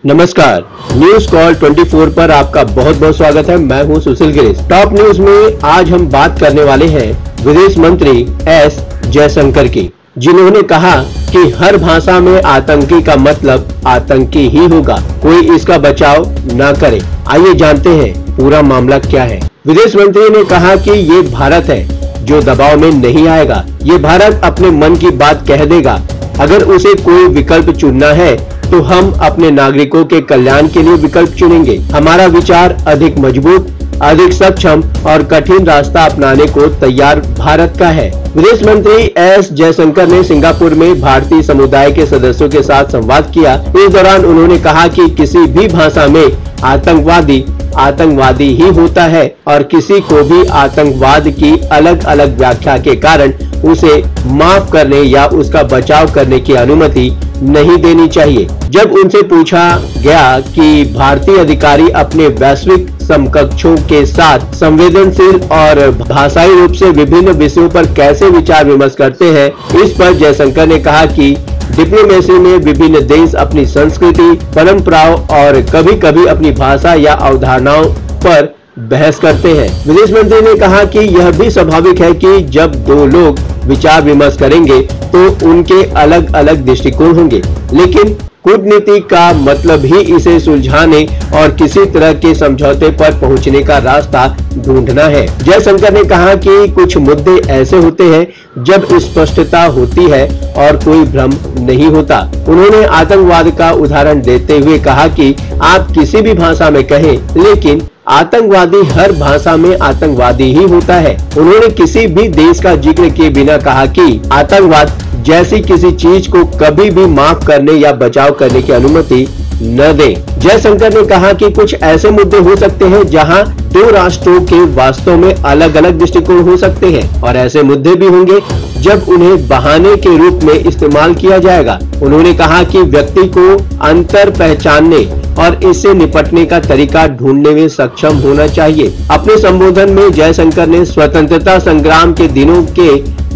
नमस्कार, news call 24 पर आपका बहुत बहुत स्वागत है। मैं हूं सुशील गिरीश। टॉप न्यूज में आज हम बात करने वाले हैं विदेश मंत्री एस जयशंकर की, जिन्होंने कहा कि हर भाषा में आतंकी का मतलब आतंकी ही होगा, कोई इसका बचाव न करे। आइए जानते हैं पूरा मामला क्या है। विदेश मंत्री ने कहा कि ये भारत है जो दबाव में नहीं आएगा। ये भारत अपने मन की बात कह देगा। अगर उसे कोई विकल्प चुनना है तो हम अपने नागरिकों के कल्याण के लिए विकल्प चुनेंगे। हमारा विचार अधिक मजबूत, अधिक सक्षम और कठिन रास्ता अपनाने को तैयार भारत का है। विदेश मंत्री एस जयशंकर ने सिंगापुर में भारतीय समुदाय के सदस्यों के साथ संवाद किया। इस दौरान उन्होंने कहा कि किसी भी भाषा में आतंकवादी आतंकवादी ही होता है और किसी को भी आतंकवाद की अलग अलग व्याख्या के कारण उसे माफ करने या उसका बचाव करने की अनुमति नहीं देनी चाहिए। जब उनसे पूछा गया कि भारतीय अधिकारी अपने वैश्विक समकक्षों के साथ संवेदनशील और भाषाई रूप से विभिन्न विषयों पर कैसे विचार विमर्श करते हैं, इस पर जयशंकर ने कहा कि डिप्लोमेसी में विभिन्न देश अपनी संस्कृति, परंपराओं और कभी कभी अपनी भाषा या अवधारणाओं पर बहस करते हैं। विदेश मंत्री ने कहा कि यह भी स्वाभाविक है कि जब दो लोग विचार विमर्श करेंगे तो उनके अलग अलग दृष्टिकोण होंगे, लेकिन कूटनीति का मतलब ही इसे सुलझाने और किसी तरह के समझौते पर पहुंचने का रास्ता ढूंढना है। जयशंकर ने कहा कि कुछ मुद्दे ऐसे होते हैं जब स्पष्टता होती है और कोई भ्रम नहीं होता। उन्होंने आतंकवाद का उदाहरण देते हुए कहा कि आप किसी भी भाषा में कहें, लेकिन आतंकवादी हर भाषा में आतंकवादी ही होता है। उन्होंने किसी भी देश का जिक्र किए बिना कहा कि आतंकवाद जैसी किसी चीज को कभी भी माफ करने या बचाव करने की अनुमति न दें। जयशंकर ने कहा कि कुछ ऐसे मुद्दे हो सकते हैं जहां दो राष्ट्रों के वास्तव में अलग अलग दृष्टिकोण हो सकते हैं और ऐसे मुद्दे भी होंगे जब उन्हें बहाने के रूप में इस्तेमाल किया जाएगा। उन्होंने कहा कि व्यक्ति को अंतर पहचानने और इससे निपटने का तरीका ढूंढने में सक्षम होना चाहिए। अपने संबोधन में जयशंकर ने स्वतंत्रता संग्राम के दिनों के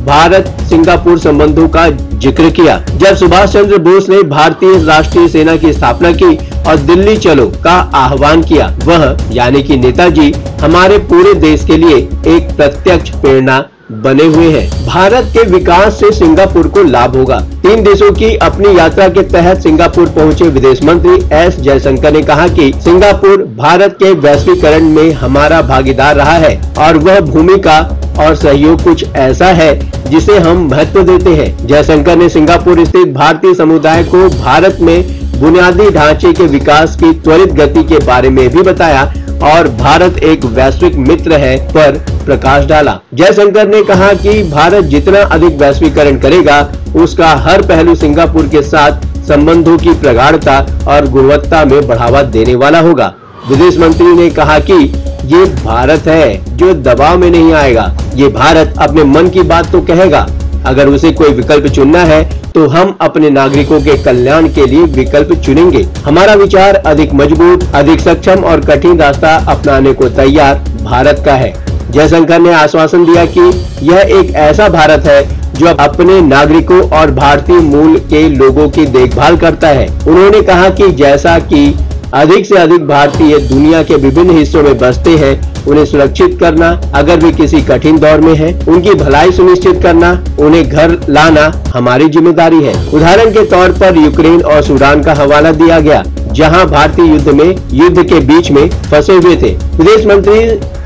भारत सिंगापुर संबंधों का जिक्र किया, जब सुभाष चंद्र बोस ने भारतीय राष्ट्रीय सेना की स्थापना की और दिल्ली चलो का आह्वान किया। वह यानी कि नेताजी हमारे पूरे देश के लिए एक प्रत्यक्ष प्रेरणा बने हुए हैं। भारत के विकास से सिंगापुर को लाभ होगा। 3 देशों की अपनी यात्रा के तहत सिंगापुर पहुंचे विदेश मंत्री एस जयशंकर ने कहा कि सिंगापुर भारत के वैश्वीकरण में हमारा भागीदार रहा है और वह भूमिका और सहयोग कुछ ऐसा है जिसे हम महत्व देते हैं। जयशंकर ने सिंगापुर स्थित भारतीय समुदाय को भारत में बुनियादी ढांचे के विकास की त्वरित गति के बारे में भी बताया और भारत एक वैश्विक मित्र है पर प्रकाश डाला। जयशंकर ने कहा कि भारत जितना अधिक वैश्वीकरण करेगा, उसका हर पहलू सिंगापुर के साथ संबंधों की प्रगाढ़ता और गुणवत्ता में बढ़ावा देने वाला होगा। विदेश मंत्री ने कहा कि ये भारत है जो दबाव में नहीं आएगा। ये भारत अपने मन की बात तो कहेगा। अगर उसे कोई विकल्प चुनना है तो हम अपने नागरिकों के कल्याण के लिए विकल्प चुनेंगे। हमारा विचार अधिक मजबूत, अधिक सक्षम और कठिन रास्ता अपनाने को तैयार भारत का है। जयशंकर ने आश्वासन दिया कि यह एक ऐसा भारत है जो अपने नागरिकों और भारतीय मूल के लोगों की देखभाल करता है। उन्होंने कहा कि जैसा कि अधिक से अधिक भारतीय दुनिया के विभिन्न हिस्सों में बसते हैं, उन्हें सुरक्षित करना, अगर वे किसी कठिन दौर में हैं, उनकी भलाई सुनिश्चित करना, उन्हें घर लाना हमारी जिम्मेदारी है। उदाहरण के तौर पर यूक्रेन और सूडान का हवाला दिया गया, जहां भारतीय युद्ध के बीच में फंसे हुए थे। विदेश मंत्री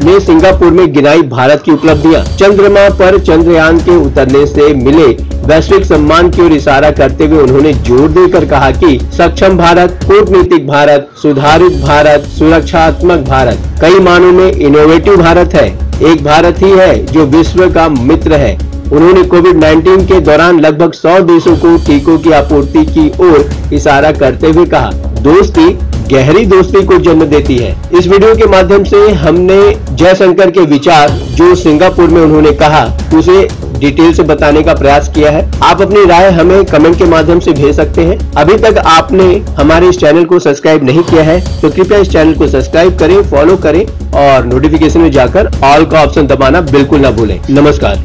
ने सिंगापुर में गिनाई भारत की उपलब्धियां। चंद्रमा पर चंद्रयान के उतरने से मिले वैश्विक सम्मान की ओर इशारा करते हुए उन्होंने जोर देकर कहा कि सक्षम भारत, कूटनीतिक भारत, सुधारित भारत, सुरक्षात्मक भारत, कई मानों में इनोवेटिव भारत है। एक भारत ही है जो विश्व का मित्र है। उन्होंने कोविड-19 के दौरान लगभग 100 देशों को टीकों की आपूर्ति की ओर इशारा करते हुए कहा, दोस्ती गहरी दोस्ती को जन्म देती है। इस वीडियो के माध्यम से हमने जयशंकर के विचार जो सिंगापुर में उन्होंने कहा उसे डिटेल से बताने का प्रयास किया है। आप अपनी राय हमें कमेंट के माध्यम से भेज सकते हैं। अभी तक आपने हमारे इस चैनल को सब्सक्राइब नहीं किया है तो कृपया इस चैनल को सब्सक्राइब करें, फॉलो करें और नोटिफिकेशन में जाकर ऑल का ऑप्शन दबाना बिल्कुल ना भूलें। नमस्कार।